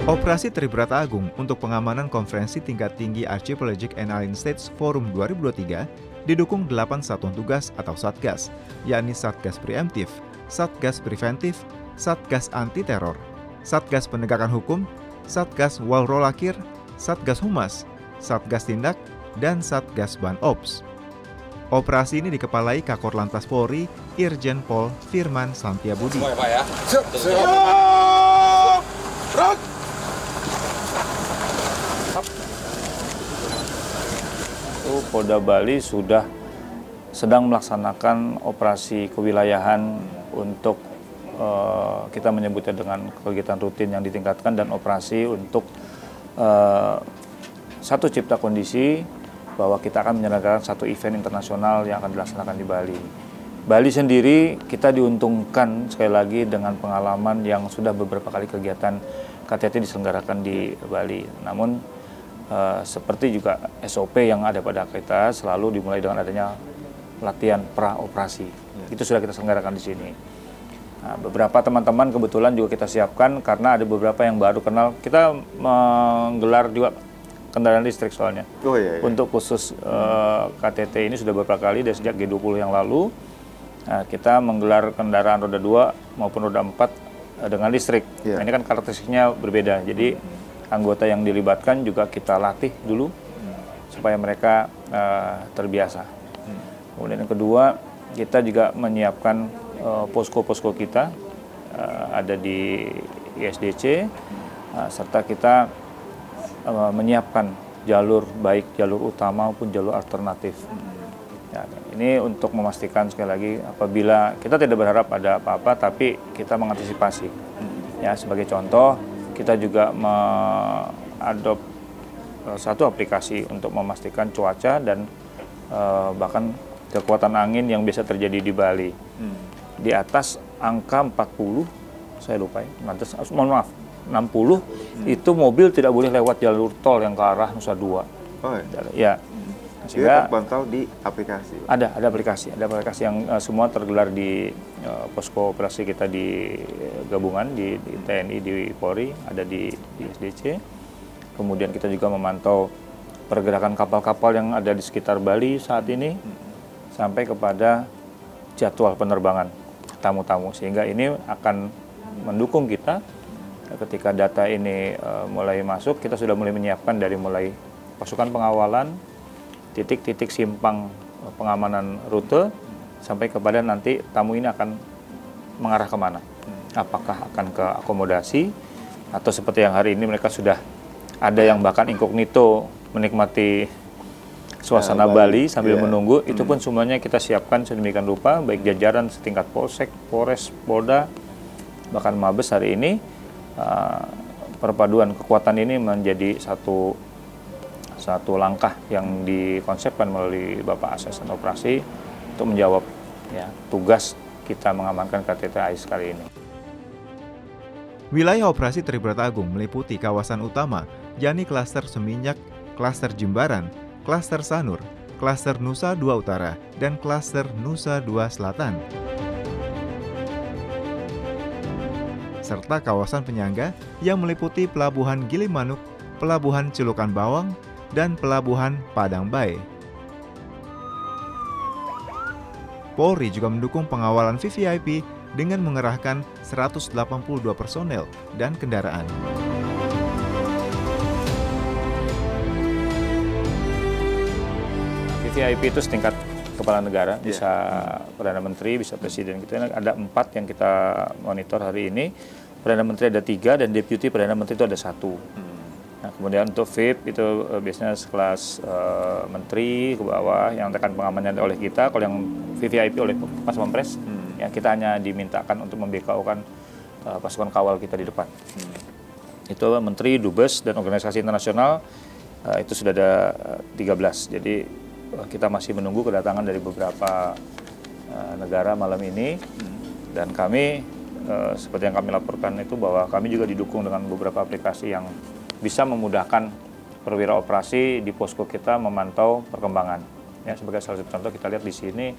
Operasi Tribrata Agung untuk pengamanan konferensi tingkat tinggi Archipelagic and Island States Forum 2023 didukung 8 satuan tugas atau Satgas, yakni Satgas Preemptif, Satgas Preventif, Satgas Anti Teror, Satgas Penegakan Hukum, Satgas Walrolakir, Satgas Humas, Satgas Tindak, dan Satgas Ban Ops. Operasi ini dikepalai Kakor Lantas Polri, Irjen Pol Firman Santiabudi. Semua ya Pak ya? Siap! Polda Bali sudah sedang melaksanakan operasi kewilayahan untuk kita menyebutnya dengan kegiatan rutin yang ditingkatkan dan operasi untuk satu cipta kondisi bahwa kita akan menyelenggarakan satu event internasional yang akan dilaksanakan di Bali. Bali sendiri kita diuntungkan sekali lagi dengan pengalaman yang sudah beberapa kali kegiatan KTT diselenggarakan di Bali. Namun seperti juga SOP yang ada pada kita selalu dimulai dengan adanya latihan pra-operasi. Itu sudah kita selenggarakan di sini. Nah, beberapa teman-teman kebetulan juga kita siapkan karena ada beberapa yang baru kenal. Kita menggelar juga kendaraan listrik soalnya. Untuk khusus KTT ini sudah beberapa kali dari sejak G20 yang lalu. Nah, kita menggelar kendaraan roda 2 maupun roda 4 dengan listrik. Nah, ini kan karakteristiknya berbeda. Jadi anggota yang dilibatkan juga kita latih dulu supaya mereka terbiasa. Kemudian yang kedua, kita juga menyiapkan posko-posko kita ada di ISDC, serta kita menyiapkan jalur baik jalur utama maupun jalur alternatif. Ya, ini untuk memastikan sekali lagi apabila kita tidak berharap ada apa-apa, tapi kita mengantisipasi. Ya, sebagai contoh, kita juga mengadop satu aplikasi untuk memastikan cuaca dan bahkan kekuatan angin yang bisa terjadi di Bali. Di atas angka 40, saya lupa ya, mohon maaf, 60, itu mobil tidak boleh lewat jalur tol yang ke arah Nusa Dua. Ya. Sehingga terpantau di aplikasi. Ada aplikasi yang semua tergelar di posko operasi kita di gabungan di TNI, di Polri, ada di SDC. Kemudian kita juga memantau pergerakan kapal-kapal yang ada di sekitar Bali saat ini sampai kepada jadwal penerbangan tamu-tamu, sehingga ini akan mendukung kita ketika data ini mulai masuk. Kita sudah mulai menyiapkan dari mulai pasukan pengawalan, titik-titik simpang pengamanan rute, sampai kepada nanti tamu ini akan mengarah kemana. Apakah akan ke akomodasi, atau seperti yang hari ini mereka sudah ada yang bahkan incognito menikmati suasana Bali sambil menunggu. Itu pun semuanya kita siapkan sedemikian rupa, baik jajaran setingkat Polsek, Polres, Polda, bahkan Mabes hari ini. Perpaduan kekuatan ini menjadi satu langkah yang dikonsepkan melalui Bapak Asisten Operasi untuk menjawab ya, tugas kita mengamankan KTT AIS kali ini. Wilayah operasi Tribrata Agung meliputi kawasan utama, yakni klaster Seminyak, klaster Jimbaran, klaster Sanur, klaster Nusa Dua Utara, dan klaster Nusa Dua Selatan. Serta kawasan penyangga yang meliputi Pelabuhan Gilimanuk, Pelabuhan Celukan Bawang, dan Pelabuhan Padang Bae. Polri juga mendukung pengawalan VVIP dengan mengerahkan 182 personel dan kendaraan. VVIP itu setingkat kepala negara, bisa Perdana Menteri, bisa Presiden. Kita ada 4 yang kita monitor hari ini. Perdana Menteri ada 3 dan Deputi Perdana Menteri itu ada 1. Nah, kemudian untuk VIP itu biasanya sekelas menteri ke bawah yang akan pengamanannya oleh kita. Kalau yang VVIP oleh Pas Pampres, ya kita hanya dimintakan untuk membekaukan pasukan kawal kita di depan. Itu menteri, dubes, dan organisasi internasional itu sudah ada 13. Jadi kita masih menunggu kedatangan dari beberapa negara malam ini. Dan kami seperti yang kami laporkan itu bahwa kami juga didukung dengan beberapa aplikasi yang bisa memudahkan perwira operasi di posko kita memantau perkembangan. Ya, sebagai salah satu contoh kita lihat di sini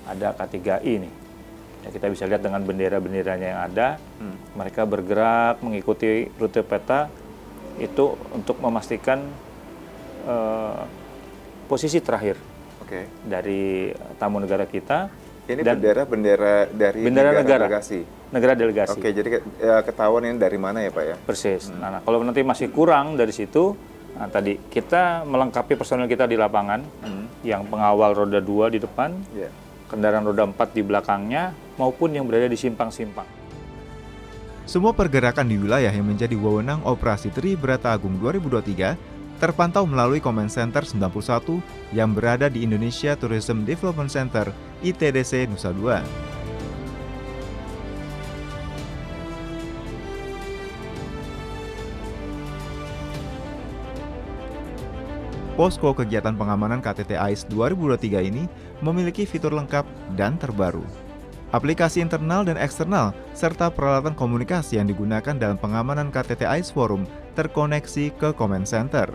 ada K3I nih. Ya, kita bisa lihat dengan bendera-benderanya yang ada, mereka bergerak mengikuti rute peta itu untuk memastikan posisi terakhir dari tamu negara kita. Ini dan bendera dari bendera negara delegasi. Negara delegasi. Oke, jadi ketahuan ini dari mana ya Pak ya? Persis. Nah, kalau nanti masih kurang dari situ, nah, tadi kita melengkapi personel kita di lapangan, yang pengawal roda 2 di depan, kendaraan roda 4 di belakangnya, maupun yang berada di simpang-simpang. Semua pergerakan di wilayah yang menjadi wewenang Operasi Tri Brata Agung 2023 terpantau melalui Command Center 91 yang berada di Indonesia Tourism Development Center ITDC Nusa Dua. Posko kegiatan pengamanan KTT AIS 2023 ini memiliki fitur lengkap dan terbaru. Aplikasi internal dan eksternal, serta peralatan komunikasi yang digunakan dalam pengamanan KTT AIS Forum terkoneksi ke Command Center.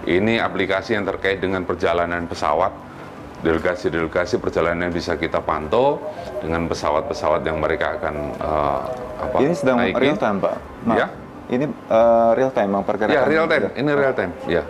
Ini aplikasi yang terkait dengan perjalanan pesawat, delegasi-delegasi perjalanan yang bisa kita pantau dengan pesawat-pesawat yang mereka akan Ini sedang naiki. real time, Pak? Ya. Ini real time, Bang, pergerakan? Ya, real time. Ini real time, ya.